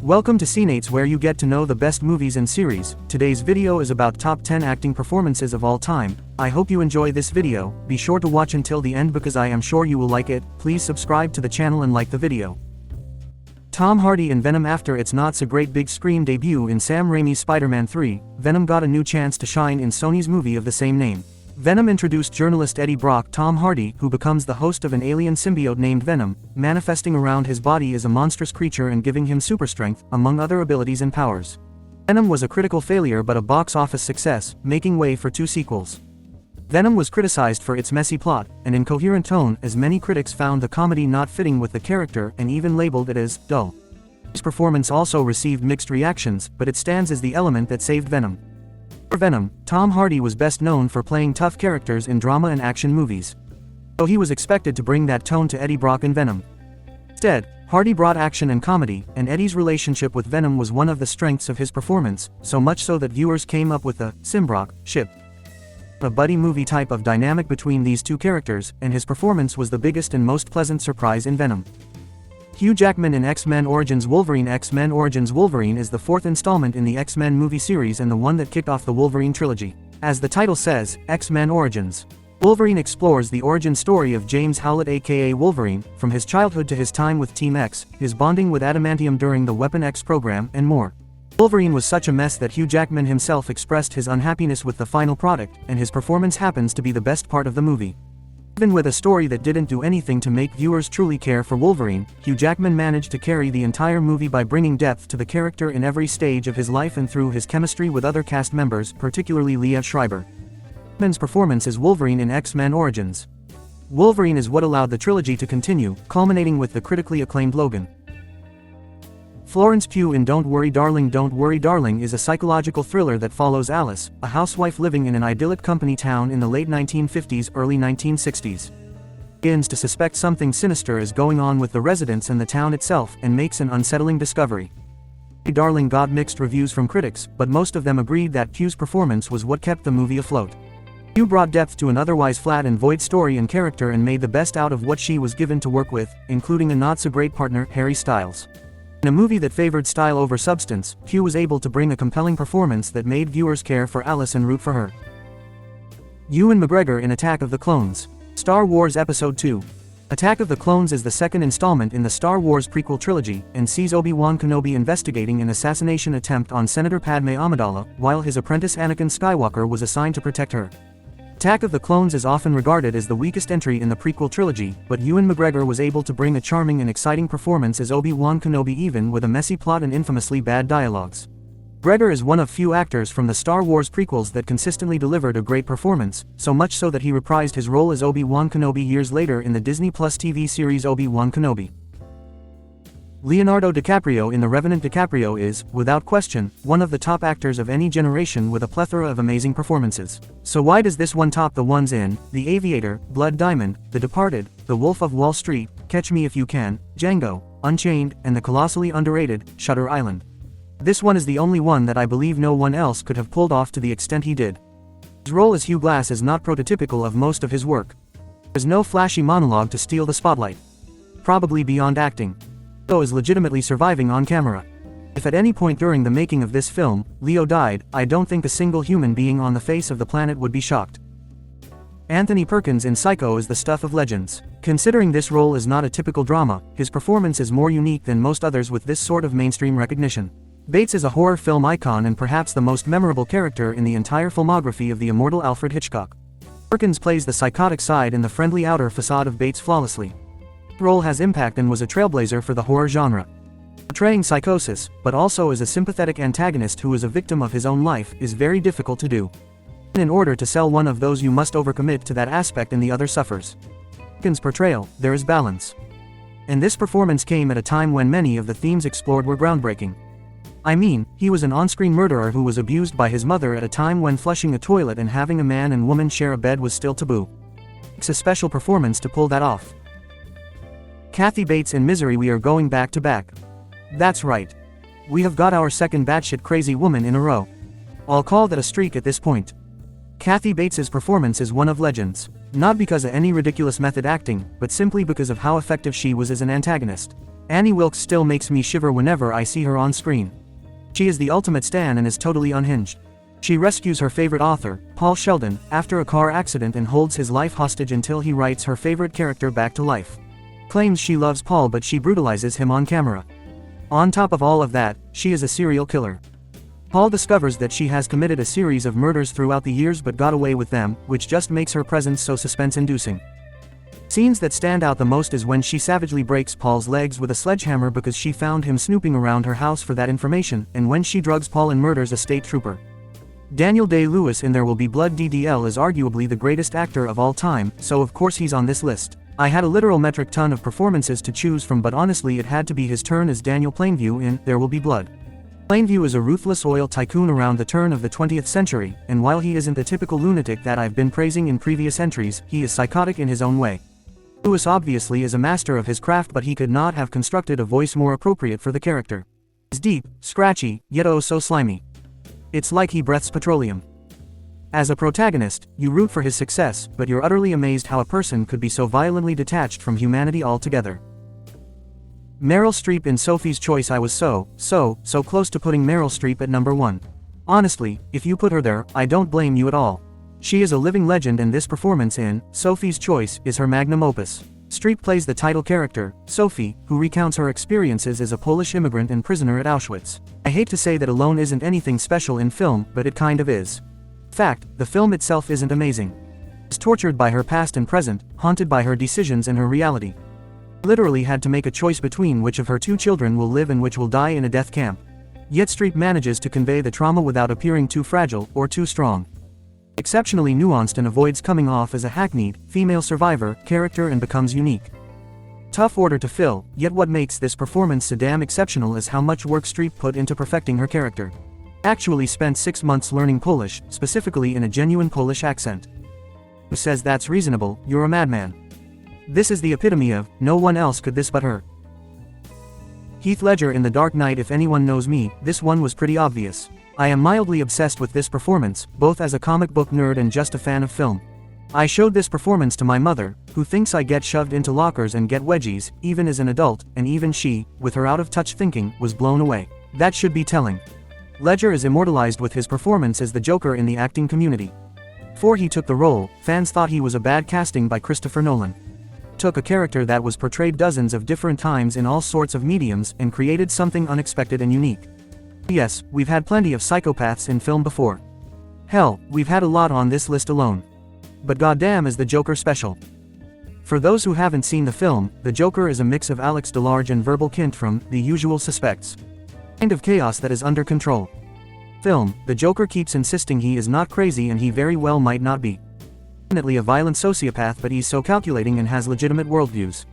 Welcome to Cineights, where you get to know the best movies and series. Today's video is about top 10 acting performances of all time. I hope you enjoy this video. Be sure to watch until the end because I am sure you will like it. Please subscribe to the channel and like the video. Tom Hardy in Venom. After its not-so-great big screen debut in Sam Raimi's Spider-Man 3, Venom got a new chance to shine in Sony's movie of the same name. Venom introduced journalist Eddie Brock Tom Hardy, who becomes the host of an alien symbiote named Venom, manifesting around his body as a monstrous creature and giving him super strength, among other abilities and powers. Venom was a critical failure but a box office success, making way for 2 sequels. Venom was criticized for its messy plot and incoherent tone, as many critics found the comedy not fitting with the character and even labeled it as dull. His performance also received mixed reactions, but it stands as the element that saved Venom. For Venom, Tom Hardy was best known for playing tough characters in drama and action movies. So he was expected to bring that tone to Eddie Brock in Venom. Instead, Hardy brought action and comedy, and Eddie's relationship with Venom was one of the strengths of his performance, so much so that viewers came up with the Simbrock ship. A buddy movie type of dynamic between these two characters, and his performance was the biggest and most pleasant surprise in Venom. Hugh Jackman in X-Men Origins Wolverine. X-Men Origins Wolverine is the 4th installment in the X-Men movie series and the one that kicked off the Wolverine trilogy. As the title says, X-Men Origins. Wolverine explores the origin story of James Howlett aka Wolverine, from his childhood to his time with Team X, his bonding with Adamantium during the Weapon X program, and more. Wolverine was such a mess that Hugh Jackman himself expressed his unhappiness with the final product, and his performance happens to be the best part of the movie. Even with a story that didn't do anything to make viewers truly care for Wolverine, Hugh Jackman managed to carry the entire movie by bringing depth to the character in every stage of his life and through his chemistry with other cast members, particularly Liev Schreiber. Jackman's performance as Wolverine in X-Men Origins. Wolverine is what allowed the trilogy to continue, culminating with the critically acclaimed Logan. Florence Pugh in Don't Worry Darling. Don't Worry Darling is a psychological thriller that follows Alice, a housewife living in an idyllic company town in the late 1950s, early 1960s. She begins to suspect something sinister is going on with the residents and the town itself, and makes an unsettling discovery. Darling got mixed reviews from critics, but most of them agreed that Pugh's performance was what kept the movie afloat. Pugh brought depth to an otherwise flat and void story and character and made the best out of what she was given to work with, including a not-so-great partner, Harry Styles. In a movie that favored style over substance, Pugh was able to bring a compelling performance that made viewers care for Alice and root for her. Ewan McGregor in Attack of the Clones. Star Wars Episode II. Attack of the Clones is the 2nd installment in the Star Wars prequel trilogy, and sees Obi-Wan Kenobi investigating an assassination attempt on Senator Padme Amidala, while his apprentice Anakin Skywalker was assigned to protect her. Attack of the Clones is often regarded as the weakest entry in the prequel trilogy, but Ewan McGregor was able to bring a charming and exciting performance as Obi-Wan Kenobi even with a messy plot and infamously bad dialogues. McGregor is one of few actors from the Star Wars prequels that consistently delivered a great performance, so much so that he reprised his role as Obi-Wan Kenobi years later in the Disney Plus TV series Obi-Wan Kenobi. Leonardo DiCaprio in The Revenant. DiCaprio is, without question, one of the top actors of any generation with a plethora of amazing performances. So why does this one top the ones in The Aviator, Blood Diamond, The Departed, The Wolf of Wall Street, Catch Me If You Can, Django, Unchained, and the colossally underrated Shutter Island? This one is the only one that I believe no one else could have pulled off to the extent he did. His role as Hugh Glass is not prototypical of most of his work. There's no flashy monologue to steal the spotlight. Probably beyond acting. Leo is legitimately surviving on camera. If at any point during the making of this film, Leo died, I don't think a single human being on the face of the planet would be shocked. Anthony Perkins in Psycho is the stuff of legends. Considering this role is not a typical drama, his performance is more unique than most others with this sort of mainstream recognition. Bates is a horror film icon and perhaps the most memorable character in the entire filmography of the immortal Alfred Hitchcock. Perkins plays the psychotic side and the friendly outer facade of Bates flawlessly. The role has impact and was a trailblazer for the horror genre. Portraying psychosis, but also as a sympathetic antagonist who is a victim of his own life, is very difficult to do. In order to sell one of those, you must overcommit to that aspect and the other suffers. In Perkins' portrayal, there is balance. And this performance came at a time when many of the themes explored were groundbreaking. I mean, he was an on-screen murderer who was abused by his mother at a time when flushing a toilet and having a man and woman share a bed was still taboo. It's a special performance to pull that off. Kathy Bates in Misery. We are going back to back. That's right. We have got our second batshit crazy woman in a row. I'll call that a streak at this point. Kathy Bates's performance is one of legends. Not because of any ridiculous method acting, but simply because of how effective she was as an antagonist. Annie Wilkes still makes me shiver whenever I see her on screen. She is the ultimate stan and is totally unhinged. She rescues her favorite author, Paul Sheldon, after a car accident and holds his life hostage until he writes her favorite character back to life. Claims she loves Paul but she brutalizes him on camera. On top of all of that, she is a serial killer. Paul discovers that she has committed a series of murders throughout the years but got away with them, which just makes her presence so suspense-inducing. Scenes that stand out the most is when she savagely breaks Paul's legs with a sledgehammer because she found him snooping around her house for that information, and when she drugs Paul and murders a state trooper. Daniel Day-Lewis in There Will Be Blood DDL is arguably the greatest actor of all time, so of course he's on this list. I had a literal metric ton of performances to choose from, but honestly it had to be his turn as Daniel Plainview in There Will Be Blood. Plainview is a ruthless oil tycoon around the turn of the 20th century, and while he isn't the typical lunatic that I've been praising in previous entries, he is psychotic in his own way. Lewis obviously is a master of his craft, but he could not have constructed a voice more appropriate for the character. It's deep, scratchy, yet oh so slimy. It's like he breathes petroleum. As a protagonist, you root for his success, but you're utterly amazed how a person could be so violently detached from humanity altogether. Meryl Streep in Sophie's Choice. I was so close to putting Meryl Streep at number 1. Honestly, if you put her there, I don't blame you at all. She is a living legend, and this performance in Sophie's Choice is her magnum opus. Streep plays the title character, Sophie, who recounts her experiences as a Polish immigrant and prisoner at Auschwitz. I hate to say that alone isn't anything special in film, but it kind of is. In fact, the film itself isn't amazing. She's tortured by her past and present, haunted by her decisions and her reality. She literally had to make a choice between which of her 2 children will live and which will die in a death camp. Yet Streep manages to convey the trauma without appearing too fragile or too strong. Exceptionally nuanced and avoids coming off as a hackneyed, female survivor character and becomes unique. Tough order to fill, yet what makes this performance so damn exceptional is how much work Streep put into perfecting her character. Actually spent 6 months learning Polish, specifically in a genuine Polish accent. Who says that's reasonable? You're a madman. This is the epitome of, no one else could this but her. Heath Ledger in The Dark Knight. If anyone knows me, this one was pretty obvious. I am mildly obsessed with this performance, both as a comic book nerd and just a fan of film. I showed this performance to my mother, who thinks I get shoved into lockers and get wedgies, even as an adult, and even she, with her out-of-touch thinking, was blown away. That should be telling. Ledger is immortalized with his performance as the Joker in the acting community. Before he took the role, fans thought he was a bad casting by Christopher Nolan. Took a character that was portrayed dozens of different times in all sorts of mediums and created something unexpected and unique. Yes, we've had plenty of psychopaths in film before. Hell, we've had a lot on this list alone. But goddamn is the Joker special. For those who haven't seen the film, the Joker is a mix of Alex DeLarge and Verbal Kint from The Usual Suspects. Kind of chaos that is under control. Film, the Joker keeps insisting he is not crazy, and he very well might not be. Definitely a violent sociopath, but he's so calculating and has legitimate worldviews.